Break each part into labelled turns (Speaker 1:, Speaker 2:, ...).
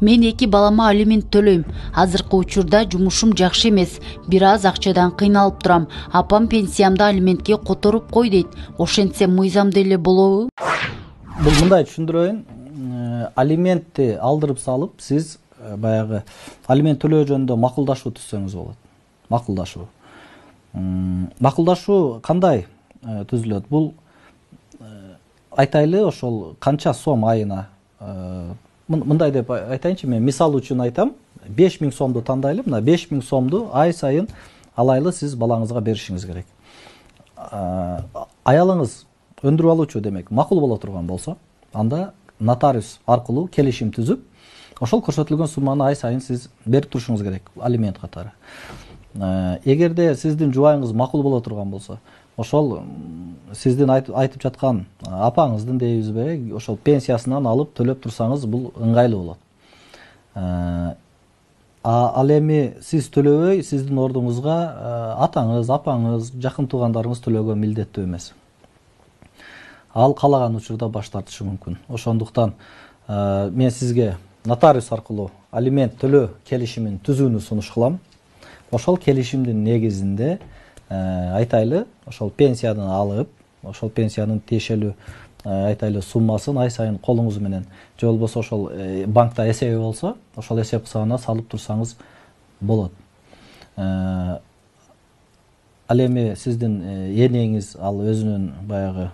Speaker 1: Мен 2 балама алимент төлөйм. Азыркы учурда жумушум жакшы эмес. Бир аз акчадан кыйналып турам. Апам пенсиямды алиментке которуп кой дейт. Ошентсе мыйзамда эле болобу?
Speaker 2: Бул мындай түшүндүрөйүн. Алиментти алдырып салып, сиз баягы алимент төлөө жөнүндө макулдашуу түзсөңүз болот. Макулдашуу. Макулдашуу кандай түзүлөт? Бул айтайлы ошол канча сом айына мындай деп айтайынчы, мен мисал үчүн айтам. 5000 сомду тандайлы, мына 5000 сомду ай сайын алайлы сиз балаңызга беришиңиз керек. Аялыңыз өндүрүп алуучу демек макул боло турган болсо, анда нотариус аркылуу келишим түзүп, ошол көрсөтүлгөн сумманы ай сайын сиз берип турушуңуз керек алимент катары. Эгерде сиздин жубайыңыз макул боло турган болсо, ошол сиздин айтып жаткан апаңыздын дейбизби, ошол пенсиясынан алып төлөп турсаңыз бул ыңгайлуу болот. Ал эми сиз төлөбөй, сиздин ордуңузга атаңыз, апаңыз, жакын туугандарыңыз төлөөгө милдеттүү эмес. Ал каалаган учурда баш тартышы мүмкүн. Ошондуктан мен сизге нотариус аркылуу алимент төлөө келишимин түзүүнү сунуш кылам. Ошол келишимдин негизинде айтайлы, ошол пенсияны алып, ошол пенсиянын тиешелүү айтайлы суммасын ай сайын колуңуз менен, же болбосо ошол банкта эсеби болсо, ошол эсеп кысабына салып турсаңыз болот. Ал эми сиздин энеңиз ал өзүнүн баягы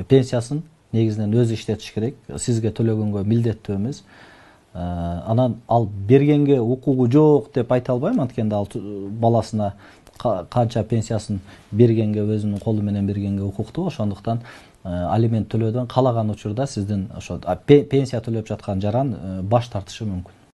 Speaker 2: пенсиясын негизинен өзү иштетиш керек, сизге төлөгөнгө милдеттүү эмес. Анан ал бергенге укугу жок деп айта албайм, анткенде ал баласына канча пенсиясын бергенге, өзүнүн колу менен бергенге укуктуу. Ошондуктан алимент төлөөдөн каалаган учурда сиздин ошо пенсия төлөп жаткан жаран баш тартышы мүмкүн.